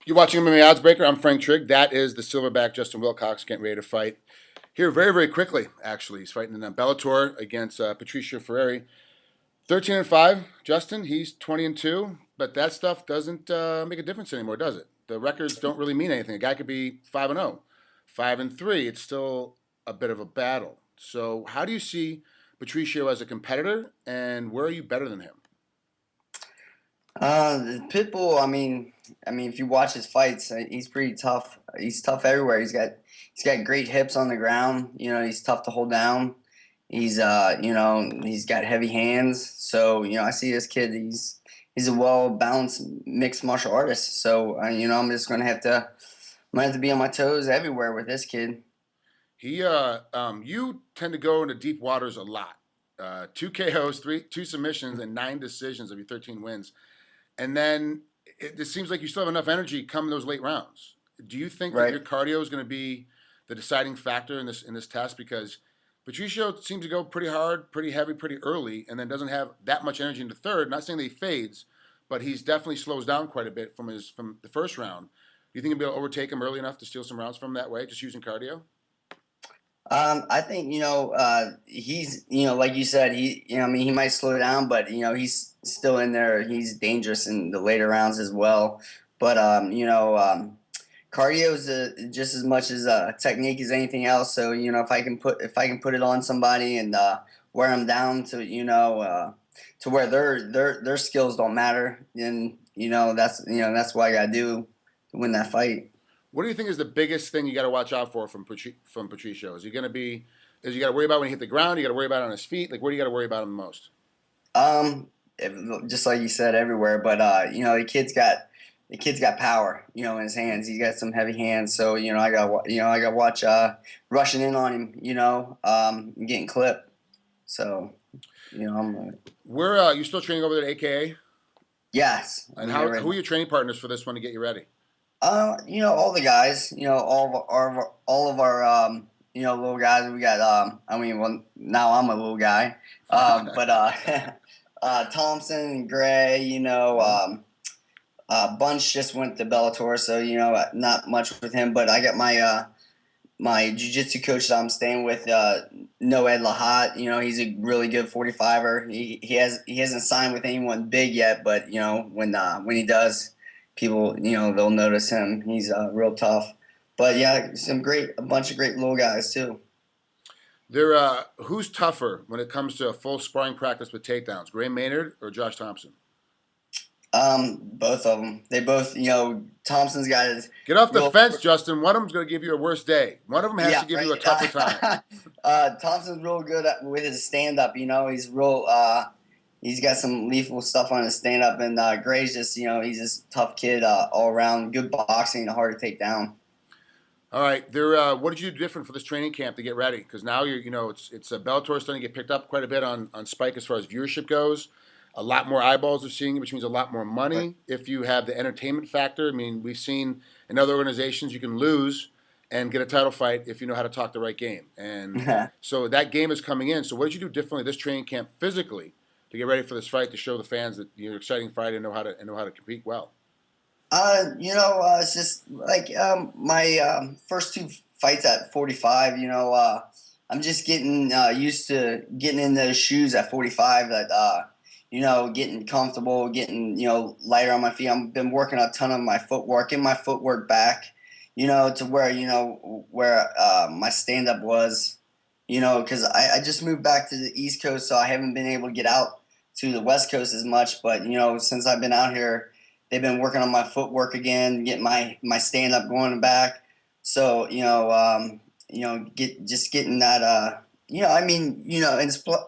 You're watching MMA Oddsbreaker. I'm Frank Trigg. That is the Silverback Justin Wilcox getting ready to fight here very, very quickly. Actually, he's fighting in Bellator against Patricio Freire. 13-5. Justin, he's 20-2, but that stuff doesn't make a difference anymore, does it? The records don't really mean anything. A guy could be 5-0, 5-3. It's still a bit of a battle. So, how do you see Patricio as a competitor, and where are you better than him? Pitbull. If you watch his fights, he's pretty tough. He's tough everywhere. He's got great hips on the ground. He's tough to hold down. He's got heavy hands. So I see this kid. He's a well balanced mixed martial artist. So I'm just gonna have to be on my toes everywhere with this kid. You tend to go into deep waters a lot. Two KOs, two submissions, and 9 decisions of your 13 wins. And then it seems like you still have enough energy come those late rounds. Do you think that Right. your cardio is going to be the deciding factor in this test? Because Patricio seems to go pretty hard, pretty heavy, pretty early, and then doesn't have that much energy in the third. Not saying that he fades, but he's definitely slows down quite a bit from the first round. Do you think you'll be able to overtake him early enough to steal some rounds from him that way, just using cardio? I think he's like you said, he might slow down, but he's still in there. He's dangerous in the later rounds as well. But cardio is just as much as technique as anything else. So if I can put it on somebody and wear them down to where their skills don't matter, then that's what I gotta do to win that fight. What do you think is the biggest thing you got to watch out for from Patricio? Is you got to worry about when he hit the ground? You got to worry about it on his feet? Like, where do you got to worry about him the most? Just like you said, everywhere. But the kid's got power, in his hands. He's got some heavy hands, so I got to watch rushing in on him, getting clipped. So I'm Where you still training over there at AKA? yes. And Ready. who are your training partners for this one to get you ready? All the guys, all of our little guys. We got well, now I'm a little guy, but Thompson and Gray, Bunch just went to Bellator, so not much with him. But I got my jiu-jitsu coach that I'm staying with, Noed Lahat. He's a really good 45er. He hasn't signed with anyone big yet, but when he does, people they'll notice him. He's real tough. But yeah, a bunch of great little guys too. Who's tougher when it comes to a full sparring practice with takedowns, Gray Maynard or Josh Thompson? Both of them. They both, Thompson's got his Get off the real. fence, Justin. One of them's going to give you a worse day. One of them has Yeah, to give you a tougher time. right. Thompson's real good with his stand up. He's real. He's got some lethal stuff on his stand up, and Gray's just, he's just a tough kid all around. Good boxing, hard to take down. All right, what did you do different for this training camp to get ready? Because now it's a Bellator starting to get picked up quite a bit on Spike as far as viewership goes. A lot more eyeballs are seeing it, which means a lot more money. Right. If you have the entertainment factor, I mean, we've seen in other organizations you can lose and get a title fight if you know how to talk the right game. And so that game is coming in. So what did you do differently this training camp physically to get ready for this fight to show the fans that you're an exciting fighter and know how to compete well? It's just like my first two fights at 45. I'm just getting used to getting in those shoes at 45. That getting comfortable, getting lighter on my feet. I've been working a ton on my footwork, getting my footwork back. To where my stand up was. Because I just moved back to the East Coast, so I haven't been able to get out to the West Coast as much. But since I've been out here, they've been working on my footwork again, getting my stand up going back. So getting that.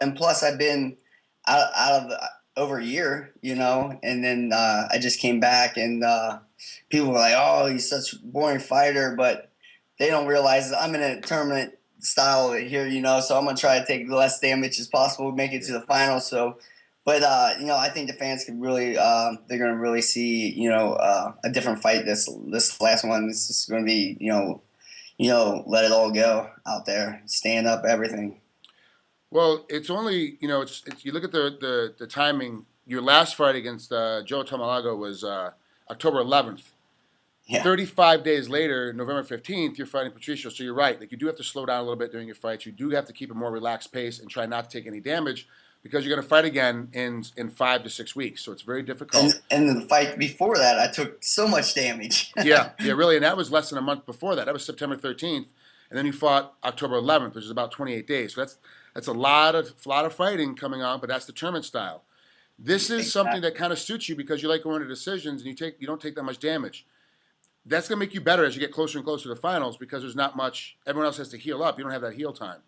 And plus I've been out of over a year, and then I just came back, and people were like, "Oh, he's such a boring fighter," but they don't realize that I'm in a tournament style here, so I'm gonna try to take the less damage as possible, make it to the final. So, but I think the fans could really, they're gonna really see, a different fight. This last one, this is gonna be, let it all go out there, stand up, everything. Well, it's only it's you look at the timing. Your last fight against Joe Tamalago was October 11th. Yeah. 35 days later, November 15th, you're fighting Patricio. So you're right. Like, you do have to slow down a little bit during your fights. You do have to keep a more relaxed pace and try not to take any damage because you're going to fight again in 5 to 6 weeks. So it's very difficult. And the fight before that, I took so much damage. Yeah, really. And that was less than a month before that. That was September 13th. And then you fought October 11th, which is about 28 days. So that's a lot of fighting coming on, but that's the tournament style. This is something that kind of suits you because you like going to decisions and you don't take that much damage. That's going to make you better as you get closer and closer to the finals because there's not much. Everyone else has to heal up. You don't have that heal time.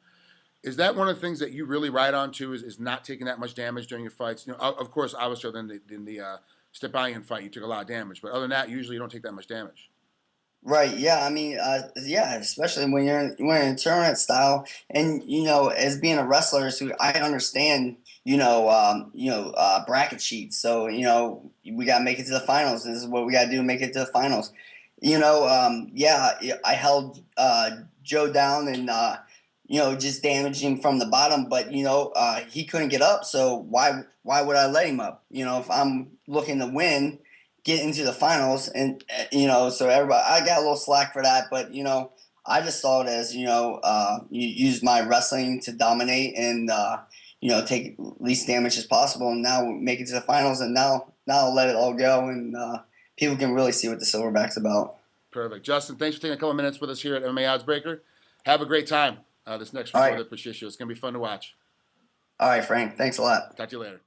Is that one of the things that you really ride on to is not taking that much damage during your fights? You know, of course, obviously, in the Stepanian fight, you took a lot of damage. But other than that, usually you don't take that much damage. Right. Yeah. I mean, yeah, especially when you're in tournament style, and as being a wrestler, so I understand, bracket sheets. So we gotta make it to the finals. This is what we gotta do to make it to the finals. Yeah, I held Joe down and just damaged him from the bottom, but he couldn't get up. So why would I let him up? If I'm looking to win, get into the finals, and so everybody, I got a little slack for that, but I just saw it as you use my wrestling to dominate and take least damage as possible, and now make it to the finals, and now I'll let it all go, and people can really see what the Silverback's about. Perfect, Justin. Thanks for taking a couple of minutes with us here at MMA Oddsbreaker. Have a great time this next week with Patricio. It's going to be fun to watch. All right, Frank. Thanks a lot. Talk to you later.